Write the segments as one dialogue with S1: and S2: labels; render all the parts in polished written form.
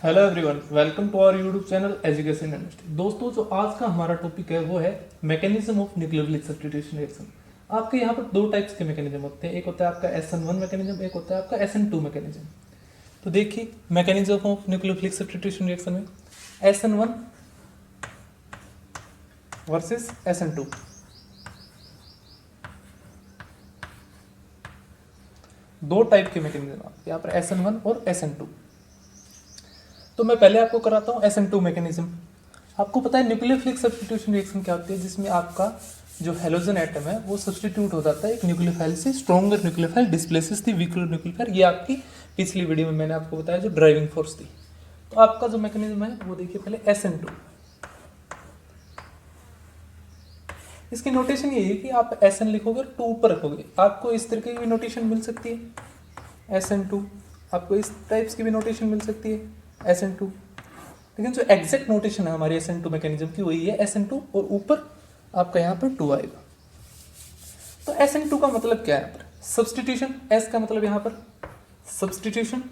S1: Hello everyone, welcome to our YouTube channel education university. दोस्तों, जो आज का हमारा टॉपिक है वो है mechanism of nucleophilic substitution reaction. आपके यहाँ पर दो टाइप्स के मैकेनिज्म होते हैं, एक होता है आपका SN1 मैकेनिज्म, एक होता है आपका SN2 मैकेनिज्म। तो देखिए mechanism of nucleophilic substitution reaction में SN1 वर्सेस SN2। दो टाइप के मैकेनिज्म यहाँ पर SN1 और SN2। तो मैं पहले आपको कराता हूँ SN2 मैकेनिज्म। आपको पता है न्यूक्लियोफिलिक सब्स्टिट्यूशन रिएक्शन क्या होती है, जिसमें आपका जो हेलोजन एटम है वो सब्स्टिट्यूट हो जाता है एक न्यूक्लियोफाइल से। Stronger nucleophile displaces the weaker nucleophile. ये आपकी पिछली वीडियो में मैंने आपको बताया जो ड्राइविंग फोर्स थी। तो आपका जो मैकेनिज्म है वो देखिए पहले SN2। इसकी नोटेशन ये है कि आप SN लिखोगे और 2 ऊपर रखोगे, आपको इस तरीके की भी नोटेशन मिल सकती है SN2। आपको इस टाइप्स की भी नोटेशन मिल सकती है SN2, लेकिन जो एग्जैक्ट नोटेशन है हमारी SN2 मैकेनिज्म की वही है SN2 और ऊपर आपका यहाँ पर 2 आएगा। तो SN2 का मतलब क्या है यहाँ पर? सब्स्टिट्यूशन। S का मतलब यहाँ पर सब्स्टिट्यूशन,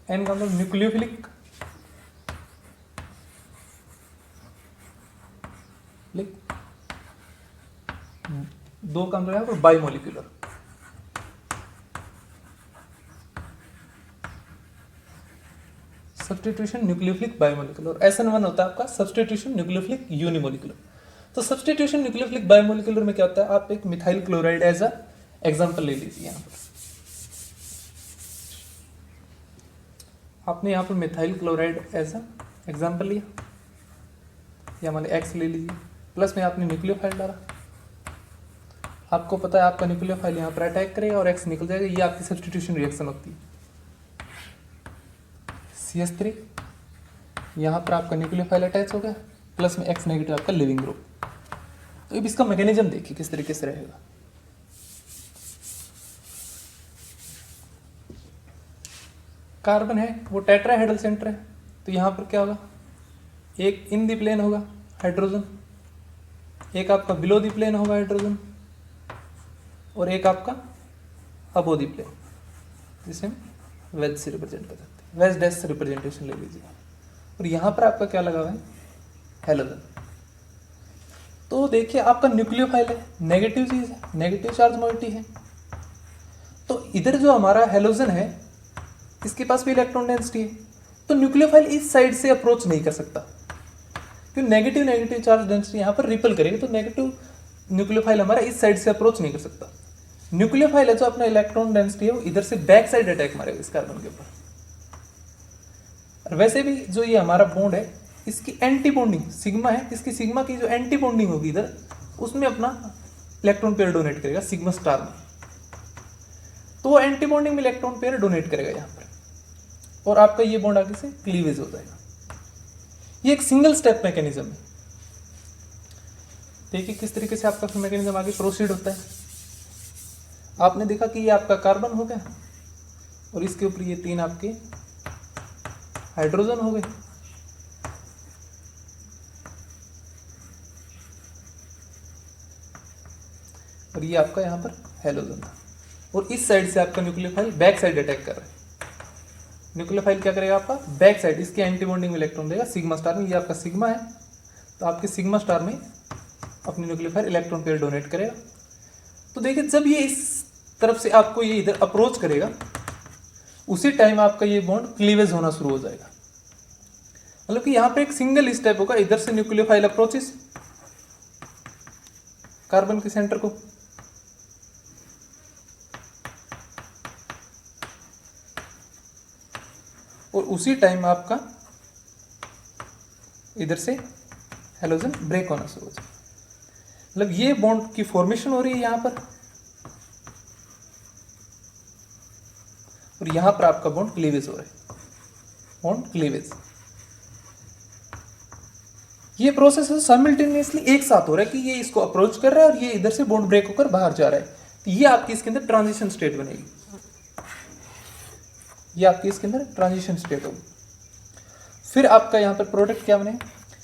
S1: N का मतलब न्यूक्लियोफिलिक, दो का मतलब यहाँ पर बाइमोलिकुलर। Substitution nucleophilic बाइमोलिकुलर। SN1 होता है आपका सब्स्टिट्यूशन न्यूक्लियोफिलिक यूनिमोलिकुलर। तो सब्स्टिट्यूशन न्यूक्लियोफिलिक बाइमोलिकुलर में क्या होता है, आप एक methyl chloride as a example ले लीजिए। यहाँ पर आपने यहाँ पर methyl chloride as a example लिया, या मान X ले लीजिए, प्लस में आपने न्यूक्लियोफाइल डाला। आपको पता है आपका न्यूक्लियोफाइल यहाँ पर अटैक करेगा और X निकल जाएगा। ये आपकी सब्स्टिट्यूशन रिएक्शन होती है। CH3 यहाँ पर आपका न्यूक्लियोफाइल अटैच हो गया, प्लस में X नेगेटिव आपका लिविंग ग्रुप। तो अब इसका मैकेनिज्म देखिए किस तरीके से रहेगा। कार्बन है वो टेट्राहेड्रल सेंटर है, तो यहाँ पर क्या होगा, एक इन दी प्लेन होगा हाइड्रोजन, एक आपका बिलो दी प्लेन होगा हाइड्रोजन, और एक आपका अबो दी प्लेन, जिसे हम वेज से रिप्रेजेंट कर सकते हैं। वेज डैश से रिप्रेजेंटेशन ले लीजिए। और यहाँ पर आपका क्या लगा हुआ है, हेलोजन। तो देखिए आपका न्यूक्लियोफाइल है, नेगेटिव चीज है, नेगेटिव चार्ज मोइटी है। तो इधर जो हमारा हेलोजन है इसके पास भी इलेक्ट्रॉन डेंसिटी है, तो न्यूक्लियोफाइल इस साइड से अप्रोच नहीं कर सकता, क्योंकि नेगेटिव नेगेटिव चार्ज डेंसिटी यहाँ पर रिपल करेगी। तो नेगेटिव न्यूक्लियोफाइल हमारा इस साइड से अप्रोच नहीं कर सकता। न्यूक्लियोफाइल है जो अपना इलेक्ट्रॉन डेंसिटी है वो इधर से बैक साइड अटैक मारेगा इस कार्बन के ऊपर। और वैसे भी जो ये हमारा बॉन्ड है इसकी एंटी बॉन्डिंग सिग्मा है, इसकी सिग्मा की जो एंटी बॉन्डिंग होगी इधर, उसमें अपना इलेक्ट्रॉन पेयर डोनेट करेगा सिग्मा स्टार में। तो वो एंटी बॉन्डिंग में इलेक्ट्रॉन पेयर डोनेट करेगा यहाँ पर, और आपका ये बॉन्ड आगे से क्लीवेज हो जाएगा। ये एक सिंगल स्टेप मैकेनिज्म है। देखिए किस तरीके से आपका मैकेनिज्म आगे प्रोसीड होता है। आपने देखा कि ये आपका कार्बन हो गया और इसके ऊपर ये 3 आपके हाइड्रोजन हो गए। और ये आपका यहाँ पर हेलोजन था, और इस साइड से आपका न्यूक्लियोफाइल बैक साइड अटैक कर रहा है। न्यूक्लियोफाइल क्या करेगा आपका बैक साइड, इसके एंटी बॉन्डिंग में इलेक्ट्रॉन देगा सिग्मा स्टार में। ये आपका सिग्मा है, तो आपके सिग्मा स्टार में अपनी न्यूक्लियोफाइल इलेक्ट्रॉन पेयर डोनेट करेगा। तो देखिए जब ये इस तरफ से आपको ये इधर अप्रोच करेगा, उसी टाइम आपका ये बॉन्ड क्लीवेज होना शुरू हो जाएगा। मतलब कि यहाँ पे एक सिंगल स्टेप होगा, इधर से न्यूक्लियोफाइल अप्रोचेस कार्बन के सेंटर को, और उसी टाइम आपका इधर से हेलोजन ब्रेक होना शुरू हो जाएगा। मतलब ये बॉन्ड की फॉर्मेशन हो रही है यहाँ पर, और यहाँ पर आपका बॉन्ड क्लीवेज हो रहा है, बॉन्ड क्लीवेज। ये प्रोसेस साइमल्टेनियसली एक साथ हो रहा है कि ये इसको अप्रोच कर रहा है और ये इधर से बॉन्ड ब्रेक होकर बाहर जा रहा है। तो ये आपकी इसके अंदर ट्रांजिशन स्टेट बनेगी, ये आपकी इसके अंदर ट्रांजिशन स्टेट होगी। फिर आपका यहाँ पर प्रोडक्ट क्या बने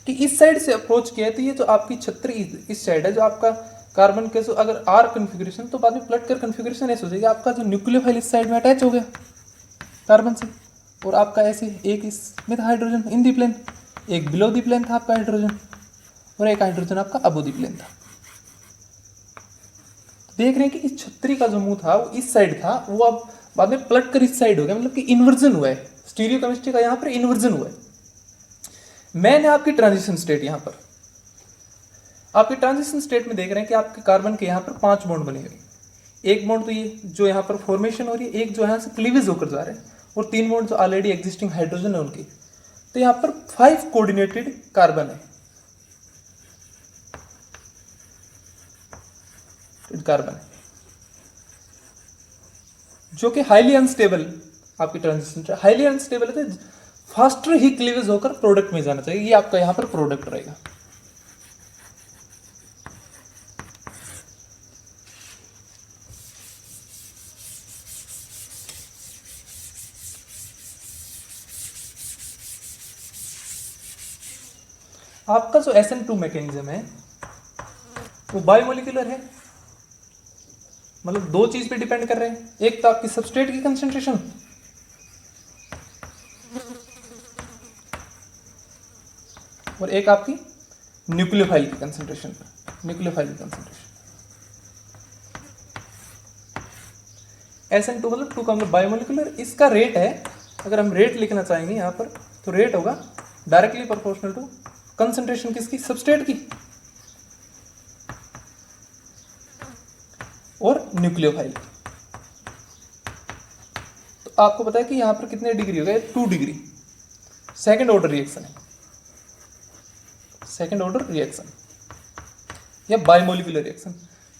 S1: कि इस साइड से अप्रोच किया है, तो ये जो आपकी छतरी इस साइड है, जो आपका कार्बन के जो अगर आर कन्फिग्रेशन, तो बाद में पलट कर कन्फिग्रेशन ऐसे हो जाएगी, आपका जो न्यूक्लियोफाइल इस साइड में अटैच हो गया कार्बन से, और आपका ऐसे एक इसमें था हाइड्रोजन इन दी प्लेन, एक बिलो दी प्लेन था आपका हाइड्रोजन, और एक हाइड्रोजन आपका अबो दी प्लेन था। देख रहे हैं कि इस छतरी का जो मुंह था वो इस साइड था, वो अब बाद में पलट कर इस साइड हो गया, मतलब कि इन्वर्जन हुआ है, स्टीरियो केमिस्ट्री का यहाँ पर इन्वर्जन हुआ है। मैंने आपकी ट्रांजिशन स्टेट, यहाँ पर आपके ट्रांजिशन स्टेट में देख रहे हैं कि आपके कार्बन के यहाँ पर 5 बॉन्ड बने हुए, एक बॉन्ड तो ये जो यहाँ पर फॉर्मेशन हो रही है, एक जो यहाँ से क्लीवेज होकर जा रहे हैं, और 3 बॉन्ड जो ऑलरेडी एग्जिस्टिंग हाइड्रोजन है उनकी। तो यहाँ पर 5 कोऑर्डिनेटेड कार्बन है, कार्बन है जो कि हाईली अनस्टेबल, आपकी ट्रांजिशन हाईली अनस्टेबल है, फास्टर ही क्लीवेज होकर प्रोडक्ट में जाना चाहिए, ये आपका यहाँ पर प्रोडक्ट रहेगा। आपका जो SN2 मैकेनिज्म है वो बायोमोलिकुलर है, मतलब 2 चीज पे डिपेंड कर रहे हैं, एक तो आपकी सबस्ट्रेट की कंसंट्रेशन, और एक आपकी न्यूक्लियोफाइल की कंसंट्रेशन पर, न्यूक्लियोफाइल की कंसंट्रेशन। SN2 मतलब 2 का मतलब बायोमोलिकुलर, इसका रेट है, अगर हम रेट लिखना चाहेंगे यहाँ पर तो रेट होगा डायरेक्टली प्रोपोर्शनल टू कंसंट्रेशन किसकी, सबस्ट्रेट की और न्यूक्लियोफाइल। तो आपको पता है कि यहां पर कितने डिग्री हो गए, 2 डिग्री, सेकेंड ऑर्डर रिएक्शन है, सेकेंड ऑर्डर रिएक्शन या बायोमोलिकुलर रिएक्शन।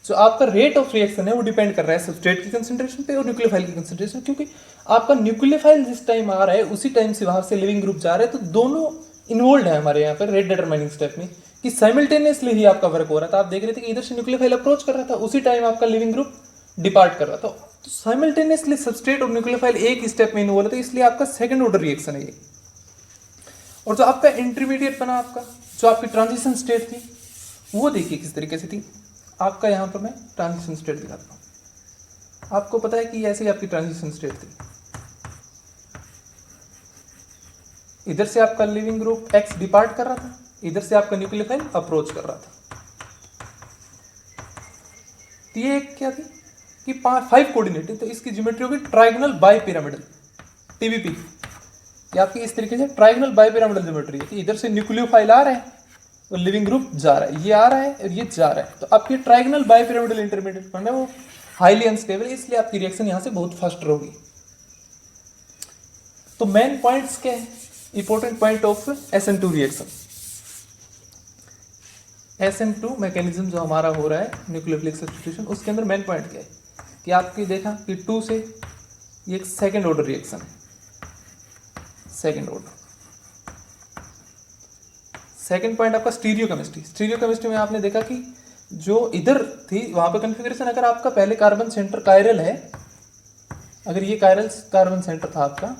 S1: जो आपका रेट ऑफ रिएक्शन है वो डिपेंड कर रहा है सबस्ट्रेट की कंसंट्रेशन पे और न्यूक्लियोफाइल की कंसंट्रेशन, क्योंकि आपका न्यूक्लियोफाइल जिस टाइम आ रहा है उसी टाइम से वहां से लिविंग ग्रुप जा रहा है, तो दोनों इन्वॉल्व है हमारे यहाँ पर रेट डिटरमाइनिंग स्टेप में, कि साइमल्टेनियसली ही आपका वर्क हो रहा था। आप देख रहे थे कि इधर से न्यूक्लियोफाइल अप्रोच कर रहा था, उसी टाइम आपका लिविंग ग्रुप डिपार्ट कर रहा था, तो साइमल्टेनियसली सबस्ट्रेट और न्यूक्लियोफाइल एक स्टेप में इन्वॉल्व है, इसलिए आपका सेकंड ऑर्डर रिएक्शन है ये। और जो आपका इंटरमीडिएट बना, आपका जो आपकी ट्रांजिशन स्टेट थी वो देखिए किस तरीके से थी। आपका यहाँ पर मैं ट्रांजिशन स्टेट दिखाता हूँ, आपको पता है कि ऐसे ही आपकी ट्रांजिशन स्टेट थी, इधर से आपका लिविंग ग्रुप X डिपार्ट कर रहा था, इधर से आपका न्यूक्लियोफाइल अप्रोच कर रहा था। तो ये क्या थी कि 5 कोऑर्डिनेट, तो इसकी ज्योमेट्री होगी ट्रायगोनल बाइपिरामिडल, TBP। ये आपकी इस तरीके से ट्रायगोनल बाइपिरामिडल ज्योमेट्री है कि इधर से न्यूक्लियोफाइल आ रहा है और लिविंग ग्रुप जा रहा है, ये आ रहा है और ये जा रहा है, तो आपकी ट्रायगोनल बाइपिरामिडल इंटरमीडिएट बन रहा है, वो हाईली अनस्टेबल है, इसलिए आपकी रिएक्शन यहां से बहुत फास्ट होगी। तो मेन पॉइंट्स क्या है, important point of SN2 reaction, SN2 mechanism जो हमारा हो रहा है न्यूक्लियोफिलिक सब्स्टिट्यूशन, उसके अंदर मेन पॉइंट क्या है कि आपकी देखा कि 2 से ये एक सेकेंड ऑर्डर रिएक्शन है, सेकेंड ऑर्डर। सेकेंड पॉइंट आपका स्टीरियो केमिस्ट्री, स्टीरियो केमिस्ट्री में आपने देखा कि जो इधर थी वहां पर कन्फिग्रेशन, अगर आपका पहले कार्बन सेंटर कायरल है, अगर ये कायरल कार्बन सेंटर था आपका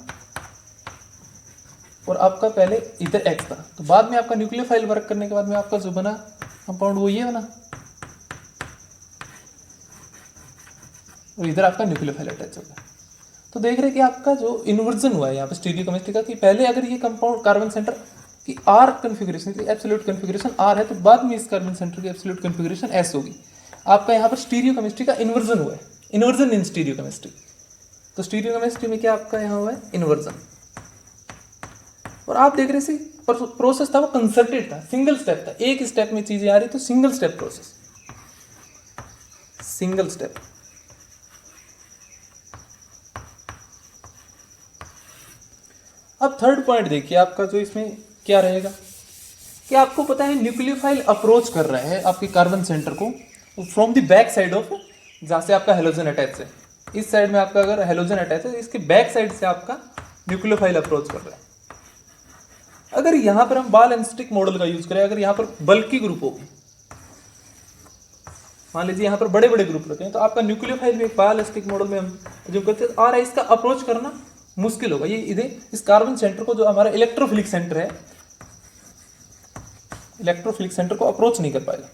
S1: और आपका पहले इधर X था, तो बाद में आपका न्यूक्लियोफाइल वर्क करने के बाद में आपका जो बना कंपाउंड वो ये बना, और इधर आपका न्यूक्लियोफाइल अटैच हो गया। तो देख रहे कि आपका जो इन्वर्जन हुआ है यहाँ पे स्टीरियो केमिस्ट्री का, कि पहले अगर ये कंपाउंड कार्बन सेंटर की R कन्फिग्रेशन की एब्सोल्यूट कन्फिग्रेशन R है, तो बाद में इस कार्बन सेंटर की एब्सोल्यूट कन्फिग्रेशन S होगी। आपका यहाँ पर स्टीरियो केमिस्ट्री का इन्वर्जन हुआ है, इन्वर्जन इन स्टीरियो केमिस्ट्री। तो स्टीरियो केमिस्ट्री में क्या आपका यहाँ हुआ है, इन्वर्जन। और आप देख रहे थे प्रोसेस था वो कंसर्टेड था, सिंगल स्टेप था, एक स्टेप में चीजें आ रही, तो single step process, single step. अब थर्ड पॉइंट देखिए आपका जो इसमें क्या रहेगा कि आपको पता है न्यूक्लियोफाइल अप्रोच कर रहा है आपके कार्बन सेंटर को from the back side of, जहां से आपका हेलोजन अटैच है, इस साइड में आपका अगर हेलोजन अटैच है, इसके बैक साइड से आपका न्यूक्लियोफाइल अप्रोच कर रहा है। अगर यहां पर हम बॉल एंड स्टिक मॉडल का यूज करें, अगर यहां पर बल्कि ग्रुप होगी, मान लीजिए यहां पर बड़े बड़े ग्रुप रखे हैं, तो आपका न्यूक्लियोफाइल भी एक बॉल स्टिक मॉडल में हम जो करते हैं और इसका अप्रोच करना मुश्किल होगा। ये इधर इस कार्बन सेंटर को, जो हमारा इलेक्ट्रोफिलिक सेंटर है, इलेक्ट्रोफिलिक सेंटर को अप्रोच नहीं कर पाएगा।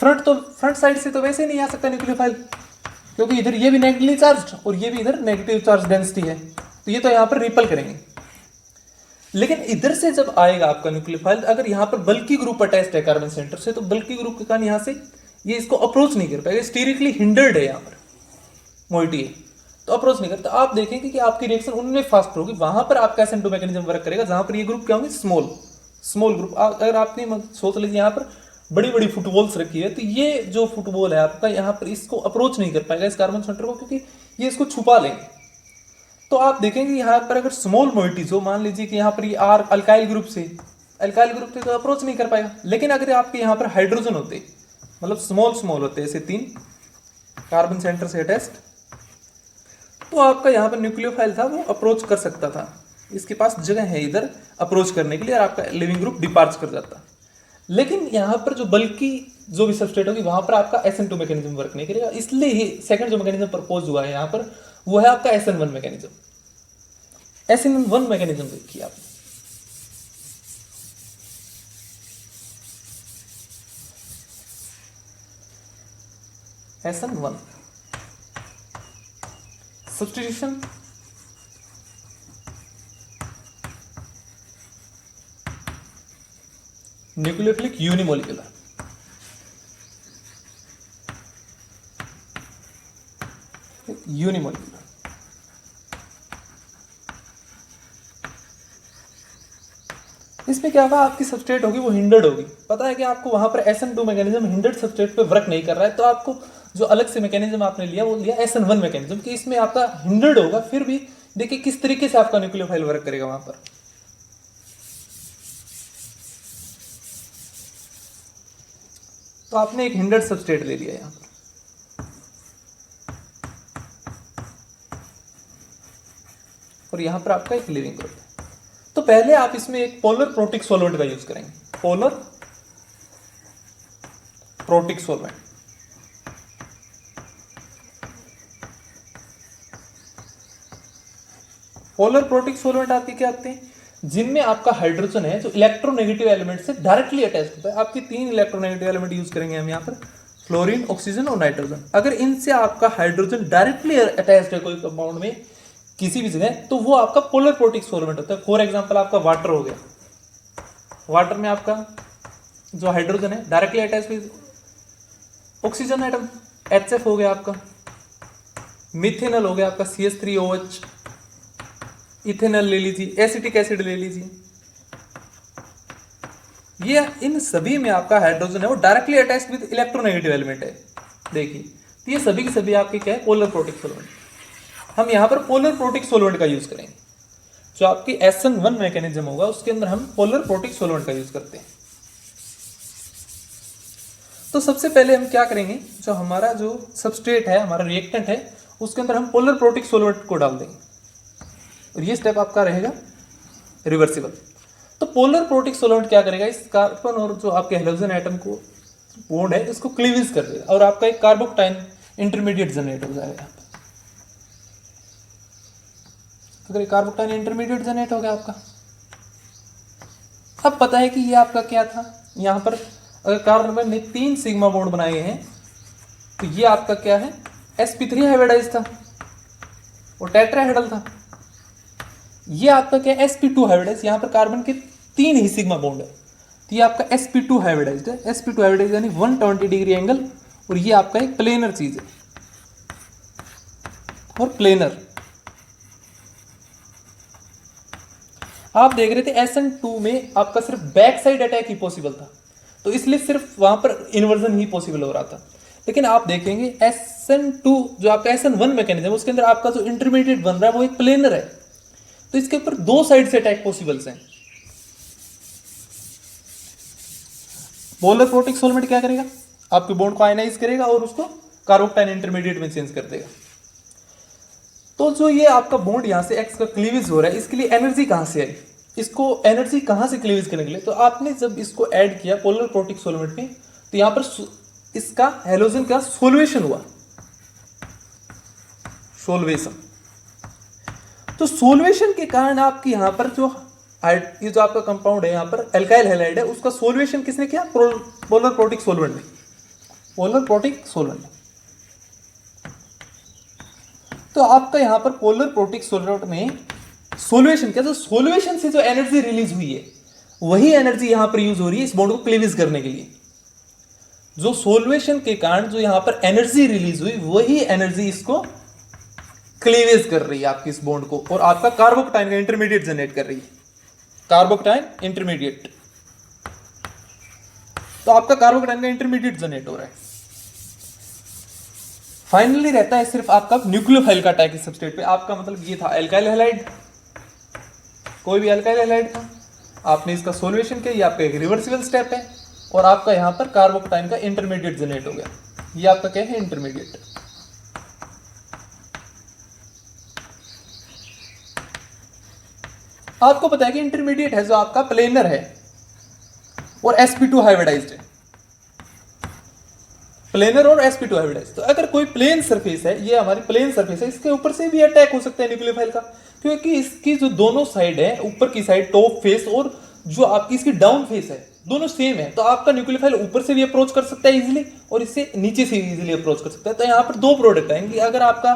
S1: फ्रंट साइड से तो वैसे ही नहीं आ सकता न्यूक्लियोफाइल, क्योंकि इधर ये भी नेगेटिवली चार्ज और ये भी इधर नेगेटिव चार्ज डेंसिटी है, तो ये तो यहाँ पर रिपल करेंगे। लेकिन इधर से जब आएगा आपका न्यूक्लियोफाइल, अगर यहाँ पर बल्कि ग्रुप अटैच्ड है कार्बन सेंटर से, तो बल्कि ग्रुप के कारण यहाँ से ये इसको अप्रोच नहीं कर पाएगा, स्टीरिकली हिंडर्ड है यहाँ पर मोइटी है, तो अप्रोच नहीं करता। आप देखेंगे कि आपकी रिएक्शन उनमें फास्ट होगी, वहां पर आपका SN2 मैकेनिज्म वर्क करेगा जहां पर ये ग्रुप क्या होंगे, स्मॉल ग्रुप। अगर आपने सोच लीजिए यहाँ पर बड़ी बड़ी फुटबॉल्स रखी है, तो ये जो फुटबॉल है आपका यहाँ पर इसको अप्रोच नहीं कर पाएगा इस कार्बन सेंटर को, क्योंकि ये इसको छुपा लेंगे। तो आप देखेंगे यहाँ पर अगर स्मॉल मोइटीज हो, मान लीजिए कि यहाँ पर ये R अल्काइल ग्रुप से तो अप्रोच नहीं कर पाएगा। लेकिन अगर आपके यहाँ पर हाइड्रोजन होते, मतलब स्मॉल होते ऐसे 3 कार्बन सेंटर से अटैच्ड, तो आपका यहाँ पर न्यूक्लियोफाइल था वो अप्रोच कर सकता था, इसके पास जगह है इधर अप्रोच करने के लिए, और आपका लिविंग ग्रुप डिपार्च कर जाता। लेकिन यहाँ पर जो बल्कि जो भी सबस्ट्रेट होगी वहां पर आपका SN2 मैकेनिज्म वर्क नहीं करेगा, इसलिए ही सेकंड जो मैकेनिज्म प्रपोज हुआ है यहाँ पर वो है आपका SN1 मैकेनिज्म। SN1 मैकेनिज्म देखिए आप, SN1 सब्स्टिट्यूशन न्यूक्लियोफिलिक यूनिमोलिकुलर, इसमें क्या होगा, आपकी सबस्ट्रेट होगी वो हिंडर्ड होगी। पता है कि आपको वहां पर SN2 मैकेनिज्म हिंडर्ड सबस्ट्रेट पे वर्क नहीं कर रहा है, तो आपको जो अलग से मैकेनिज्म आपने लिया वो लिया SN1 मैकेनिज्म, कि इसमें आपका हिंडर्ड होगा। फिर भी देखिए किस तरीके से आपका न्यूक्लियोफाइल वर्क करेगा वहां पर। तो आपने एक हिंडर्ड सबस्ट्रेट ले लिया यहां पर, और यहां पर आपका एक लिविंग ग्रुप है। तो पहले आप इसमें एक पोलर प्रोटिक सॉल्वेंट का यूज करेंगे, polar protic solvent. Polar protic solvent आपके क्या आते हैं, जिनमें आपका हाइड्रोजन है जो इलेक्ट्रोनेगेटिव एलिमेंट से डायरेक्टली अटैच होता है। आपके 3 इलेक्ट्रोनेगेटिव एलिमेंट यूज करेंगे हम यहाँ पर, फ्लोरीन, ऑक्सीजन और नाइट्रोजन। अगर इनसे आपका हाइड्रोजन डायरेक्टली अटैच्ड है कोई कंपाउंड में किसी भी जगह, तो वो आपका पोलर प्रोटिक सॉल्वेंट होता है। फॉर एग्जांपल आपका वाटर हो गया, वाटर में आपका जो हाइड्रोजन है directly attach with oxygen atom, HF हो गया आपका, मिथेनॉल हो गया आपका CH3OH, इथेनॉल ले लीजिए, एसिटिक एसिड ले लीजिए, ये इन सभी में आपका हाइड्रोजन है वो directly attached with electronegative element है। देखिए तो ये सभी के सभी आपके क्या है, पोलर प्रोटिक सॉल्वेंट। हम यहाँ पर पोलर प्रोटिक सॉल्वेंट का यूज करेंगे। जो आपकी SN1 मैकेनिज्म होगा उसके अंदर हम पोलर प्रोटिक सॉल्वेंट का यूज करते हैं। तो सबसे पहले हम क्या करेंगे, जो हमारा जो सबस्ट्रेट है, हमारा रिएक्टेंट है, उसके अंदर हम पोलर प्रोटिक सॉल्वेंट को डाल देंगे, और ये स्टेप आपका रहेगा रिवर्सिबल। तो पोलर प्रोटिक सॉल्वेंट क्या करेगा, इस कार्बन और जो आपके हाइड्रोजन एटम को बॉन्ड है इसको क्लीवेज कर देगा, और आपका एक कार्बोक्टाइन इंटरमीडिएट जनरेट हो जाएगा। अगर कार्बोक्टाइन इंटरमीडिएट जनरेट हो गया आपका, अब पता है कि ये आपका क्या था, यहाँ पर अगर कार्बन ने 3 सिग्मा बॉन्ड बनाए हैं, तो ये आपका क्या है, sp3 हाइब्रिडाइज था और टेट्राहेड्रल था। ये आपका क्या है, sp2 हाइब्रिडाइज, यहाँ पर कार्बन के 3 ही सिग्मा बॉन्ड है, तो ये आपका sp2 हाइब्रिडाइज्ड है। sp2 हाइब्रिडाइज यानी 120 डिग्री एंगल, और ये आपका एक प्लेनर चीज है, और प्लेनर आप देख रहे थे SN2 में आपका सिर्फ बैक साइड अटैक ही पॉसिबल था, तो इसलिए सिर्फ वहां पर इन्वर्जन ही पॉसिबल हो रहा था। लेकिन आप देखेंगे SN2 जो आपका SN1 मैकेनिज्म उसके अंदर आपका जो इंटरमीडिएट बन रहा है वो एक प्लेनर है, तो इसके ऊपर 2 साइड से अटैक पॉसिबल्स हैं। पोलर प्रोटिक सॉल्वेंट क्या करेगा, आपके बॉन्ड को आयनाइज करेगा और उसको कार्बोक्टाइन इंटरमीडिएट में चेंज कर देगा। तो जो ये आपका बॉन्ड यहां से X का क्लीवेज हो रहा है, इसके लिए एनर्जी कहां से आई, इसको एनर्जी कहां से क्लीवेज करने के लिए, तो आपने जब इसको ऐड किया पोलर प्रोटिक सॉल्वेंट में, तो यहां पर इसका हैलोजन का सोल्वेशन हुआ, सोल्वेशन। तो सोल्वेशन के कारण आपकी यहां पर ये जो आपका कंपाउंड है यहाँ पर एल्काइल हैलाइड है, उसका सोल्वेशन किसने किया, पोलर प्रोटिक सॉल्वेंट ने। Polar protic solvent. तो आपका यहां पर पोलर प्रोटिक सोलवेंट में सोल्यूशन क्या, तो सोल्यूशन से जो एनर्जी रिलीज हुई है वही एनर्जी यहां पर यूज हो रही है इस बॉन्ड को क्लीवेज करने के लिए। जो सोल्यूशन के कारण जो यहां पर एनर्जी रिलीज हुई वही एनर्जी इसको क्लीवेज कर रही है आपकी इस बॉन्ड को, और आपका कार्बोकटाइन का इंटरमीडिएट जनरेट कर रही है, कार्बोकटाइन इंटरमीडिएट। तो आपका कार्बोकटाइन का इंटरमीडिएट जनरेट हो रहा है। फाइनली रहता है सिर्फ आपका न्यूक्लियोफाइल का अटैक इस सबस्ट्रेट पे। आपका मतलब ये था एल्काइल हैलाइड, कोई भी एल्काइल हैलाइड था, आपने इसका सॉल्यूशन किया, ये आपका एक रिवर्सिबल स्टेप है, और आपका यहां पर कार्बोकटाइन का इंटरमीडिएट जनरेट हो गया। ये आपका क्या है, इंटरमीडिएट। आपको पता है कि इंटरमीडिएट है जो आपका प्लेनर है और sp2 हाइब्रिडाइज्ड है, प्लेनर और sp2 हाइब्रिडाइज्ड। तो अगर कोई प्लेन सरफेस है, ये हमारी प्लेन सरफेस है, इसके ऊपर से भी अटैक हो सकता है न्यूक्लियोफाइल का, क्योंकि इसकी जो दोनों साइड है, ऊपर की साइड टॉप फेस और जो आपकी इसकी डाउन फेस है, दोनों सेम है। तो आपका न्यूक्लियोफाइल ऊपर से भी अप्रोच कर सकता है इजीली, और इससे नीचे से इजीली अप्रोच कर सकता है। तो यहाँ पर दो प्रोडक्ट आएंगे, अगर आपका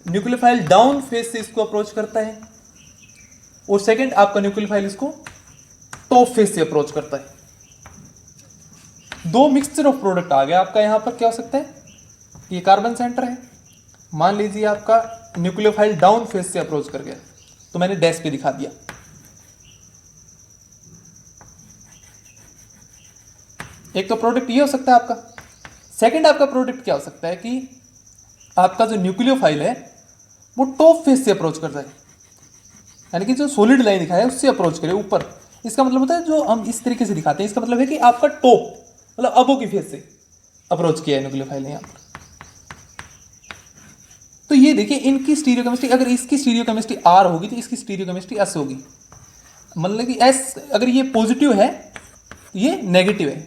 S1: न्यूक्लियोफाइल डाउन फेस से इसको अप्रोच करता है, और सेकंड आपका न्यूक्लियोफाइल इसको टॉप फेस से अप्रोच करता है। दो मिक्सचर ऑफ प्रोडक्ट आ गया आपका। यहां पर क्या हो सकता है, ये कार्बन सेंटर है, मान लीजिए आपका न्यूक्लियोफाइल डाउन फेस से अप्रोच कर गया, तो मैंने डैश पे दिखा दिया। एक तो प्रोडक्ट ये हो सकता है आपका। सेकंड आपका प्रोडक्ट क्या हो सकता है कि आपका जो न्यूक्लियोफाइल है वो टॉप फेस से अप्रोच कर जाए, यानी कि जो सॉलिड लाइन दिखाया है उससे अप्रोच करे ऊपर। इसका मतलब होता है, जो हम इस तरीके से दिखाते हैं, इसका मतलब है कि आपका टॉप मतलब अबो की फेस से अप्रोच किया है न्यूक्लियोफाइल ने यहां पर। तो ये देखिए इनकी स्टीरियोकेमिस्ट्री, अगर इसकी स्टीरियोकेमिस्ट्री आर होगी तो इसकी स्टीरियोकेमिस्ट्री एस होगी। मतलब कि एस अगर ये पॉजिटिव है ये नेगेटिव है।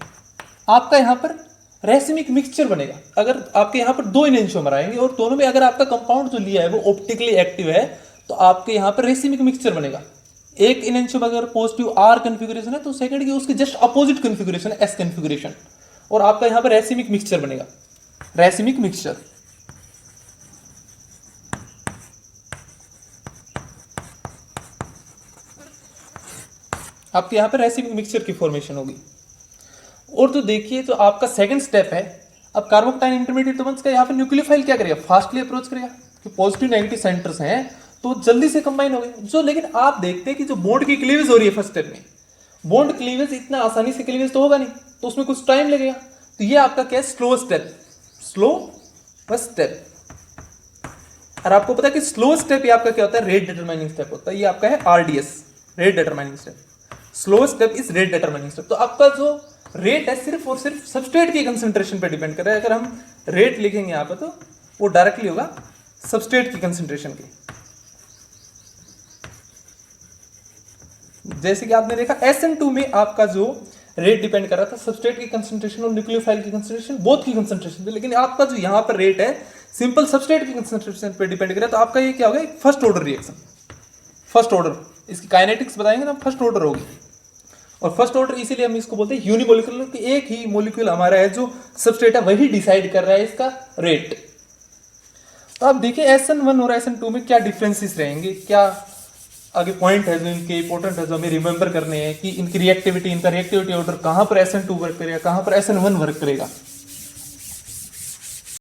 S1: आपका यहां पर रेसिमिक मिक्सचर बनेगा। अगर आपके यहां पर दो इनएंशियोमर आएंगे और दोनों में अगर आपका कंपाउंड जो लिया है वो ऑप्टिकली एक्टिव है, तो आपके यहां पर रेसिमिक मिक्सचर बनेगा। एक इनएंशियोमर अगर पॉजिटिव आर कॉन्फ़िगरेशन है तो सेकंड की उसके जस्ट अपोजिट कॉन्फ़िगरेशन है एस कॉन्फ़िगरेशन, और आपका यहां पर रेसिमिक मिक्सचर बनेगा, रेसिमिक मिक्सचर। आपके यहां पर रेसिमिक मिक्सचर की फॉर्मेशन होगी। और तो देखिए जो आपका सेकंड स्टेप है, अब कार्बोकटाइन इंटरमीडिएट तो बन, यहां पर न्यूक्लियोफाइल क्या करेगा, फास्टली अप्रोच करेगा, कि पॉजिटिव नेगेटिव सेंटर्स हैं तो जल्दी से कंबाइन हो गए। जो लेकिन आप देखते हैं कि जो बॉन्ड की क्लीवेज हो रही है फर्स्ट स्टेप में, बॉन्ड क्लीवेज इतना आसानी से क्लीवेज तो होगा नहीं, तो उसमें कुछ टाइम लगेगा। तो ये आपका क्या है, स्लो स्टेप, स्लो स्टेप। और आपको पता है कि स्लो स्टेप ये आपका क्या होता है, रेट डिटरमाइनिंग स्टेप होता है। ये आपका है RDS, rate determining step. Slow step is rate determining step. तो आपका जो रेट है सिर्फ और सिर्फ सबस्ट्रेट की कंसंट्रेशन पे डिपेंड कर रहा है। अगर हम रेट लिखेंगे यहाँ पे तो वो डायरेक्टली होगा सबस्ट्रेट की कंसंट्रेशन की। जैसे कि आपने देखा SN2 में आपका जो रेट डिपेंड कर रहा था सबस्ट्रेट की कंसंट्रेशन और न्यूक्लियोफाइल की कंसंट्रेशन, बोथ की कंसंट्रेशन पे, लेकिन आपका जो यहाँ पर रेट है सिंपल सबस्ट्रेट की कंसंट्रेशन पे डिपेंड कर रहा है। तो आपका ये क्या होगा, एक first order reaction, first order. इसकी काइनेटिक्स बताएंगे ना, फर्स्ट ऑर्डर होगी। और फर्स्ट ऑर्डर इसीलिए हम इसको बोलते हैं यूनिमोलिकुलर, कि एक ही मोलिक्यूल हमारा है जो सबस्ट्रेट है वही डिसाइड कर रहा है इसका रेट। तो आप देखिए SN1 और SN2 में क्या डिफरेंसेस रहेंगे, क्या आगे पॉइंट है जो इनके इंपॉर्टेंट है, जो हमें रिमेंबर करने हैं कि इनकी रिएक्टिविटी, इनका रिएक्टिविटी ऑर्डर कहां पर SN2 वर्क करेगा, कहां पर SN1 वर्क करेगा।